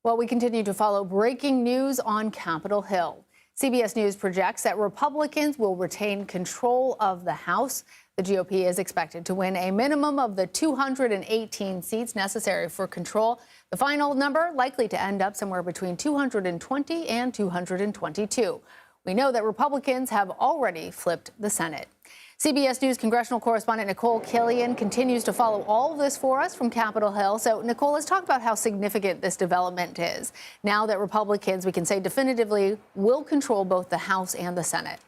Well, we continue to follow breaking news on Capitol Hill. CBS News projects that Republicans will retain control of the House. The GOP is expected to win a minimum of the 218 seats necessary for control. The final number likely to end up somewhere between 220 and 222. We know that Republicans have already flipped the Senate. CBS News congressional correspondent Nikole Killion continues to follow all of this for us from Capitol Hill. So, Nikole, let's talk about how significant this development is. Now that Republicans, we can say definitively, will control both the House and the Senate.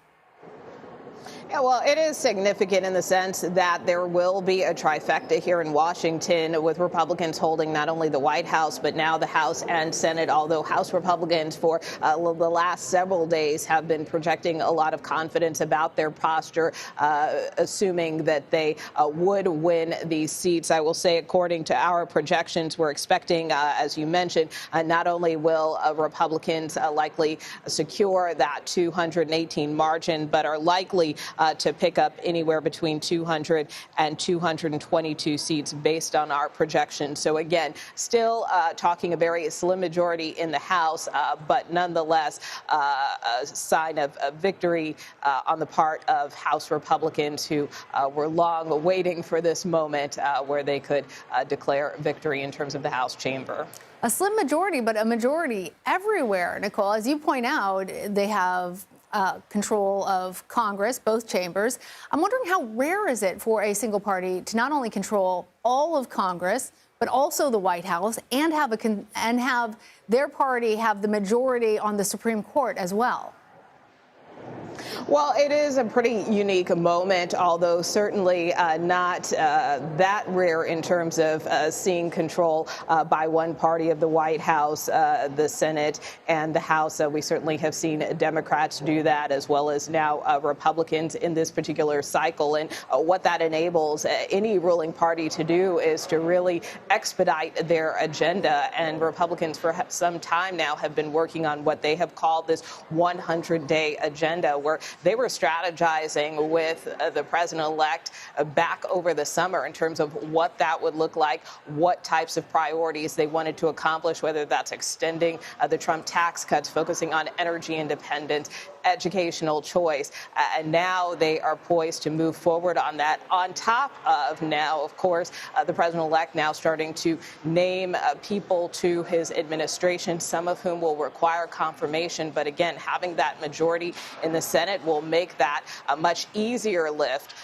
Yeah, well, it is significant in the sense that there will be a trifecta here in Washington, with Republicans holding not only the White House, but now the House and Senate, although House Republicans for the last several days have been projecting a lot of confidence about their posture, assuming that they would win these seats. I will say, according to our projections, we're expecting, as you mentioned, not only will Republicans likely secure that 218 margin, but are likely to pick up anywhere between 200 and 222 seats based on our projections. So again, still talking a very slim majority in the House, but nonetheless a sign of victory on the part of House Republicans who were long waiting for this moment where they could declare victory in terms of the House chamber. A slim majority, but a majority everywhere, Nikole. As you point out, they have control of Congress, both chambers. I'm wondering, how rare is it for a single party to not only control all of Congress, but also the White House, and have their party have the majority on the Supreme Court as well? Well, it is a pretty unique moment, although certainly not that rare in terms of seeing control by one party of the White House, the Senate, and the House. We certainly have seen Democrats do that, as well as now Republicans in this particular cycle. And what that enables any ruling party to do is to really expedite their agenda. And Republicans for some time now have been working on what they have called this 100-day agenda, where they were strategizing with the president-elect back over the summer in terms of what that would look like, what types of priorities they wanted to accomplish, whether that's extending the Trump tax cuts, focusing on energy independence, educational choice. And now they are poised to move forward on that. On top of now, of course, the president-elect now starting to name people to his administration, some of whom will require confirmation. But again, having that majority in the Senate will make that a much easier lift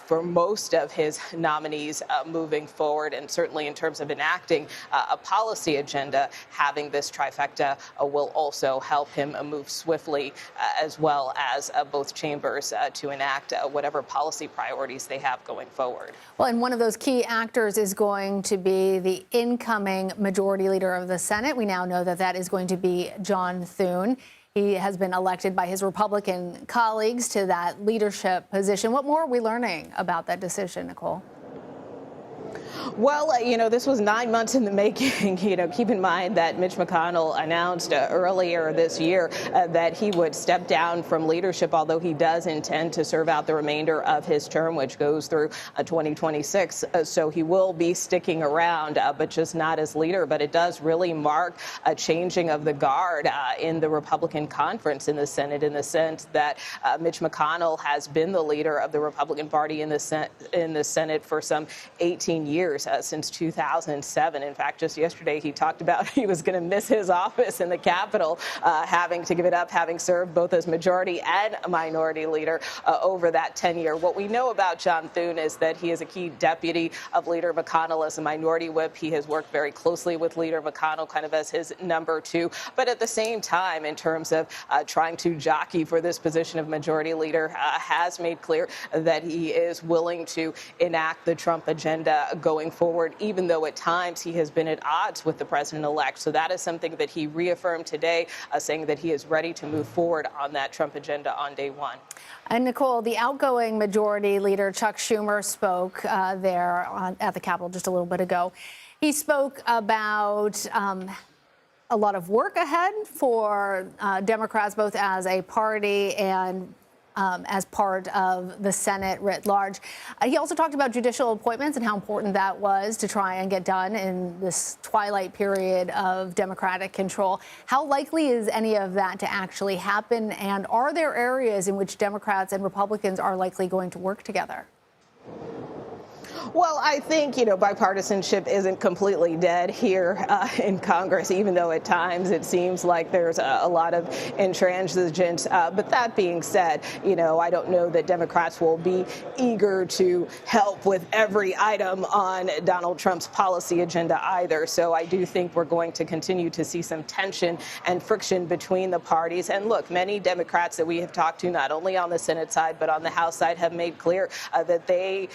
for most of his nominees moving forward. And certainly in terms of enacting a policy agenda, having this trifecta will also help him move swiftly, as well as both chambers to enact whatever policy priorities they have going forward. Well, and one of those key actors is going to be the incoming majority leader of the Senate. We now know that that is going to be John Thune. He has been elected by his Republican colleagues to that leadership position. What more are we learning about that decision, Nikole? Well, this was 9 months in the making. Keep in mind that Mitch McConnell announced earlier this year that he would step down from leadership, although he does intend to serve out the remainder of his term, which goes through 2026. So he will be sticking around, but just not as leader. But it does really mark a changing of the guard in the Republican conference in the Senate, in the sense that Mitch McConnell has been the leader of the Republican Party in the Senate for some 18 years. Since 2007. In fact, just yesterday, he talked about he was going to miss his office in the Capitol, having to give it up, having served both as majority and minority leader over that tenure. What we know about John Thune is that he is a key deputy of Leader McConnell as a minority whip. He has worked very closely with Leader McConnell, kind of as his number two. But at the same time, in terms of trying to jockey for this position of majority leader, has made clear that he is willing to enact the Trump agenda going forward, even though at times he has been at odds with the president-elect. So that is something that he reaffirmed today, saying that he is ready to move forward on that Trump agenda on day one. And Nikole, the outgoing majority leader, Chuck Schumer, spoke at the Capitol just a little bit ago. He spoke about a lot of work ahead for Democrats, both as a party and as part of the Senate writ large. He also talked about judicial appointments and how important that was to try and get done in this twilight period of Democratic control. How likely is any of that to actually happen? And are there areas in which Democrats and Republicans are likely going to work together? Well, I think, bipartisanship isn't completely dead here in Congress, even though at times it seems like there's a lot of intransigence. But that being said, I don't know that Democrats will be eager to help with every item on Donald Trump's policy agenda either. So I do think we're going to continue to see some tension and friction between the parties. And look, many Democrats that we have talked to, not only on the Senate side, but on the House side, have made clear that they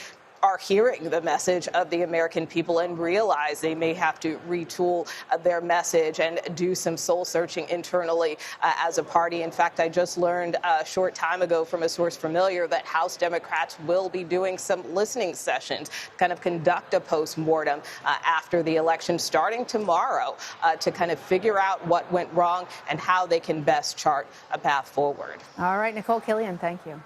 are hearing the message of the American people and realize they may have to retool their message and do some soul searching internally as a party. In fact, I just learned a short time ago from a source familiar that House Democrats will be doing some listening sessions, kind of conduct a post-mortem after the election starting tomorrow to kind of figure out what went wrong and how they can best chart a path forward. All right, Nikole Killion, thank you.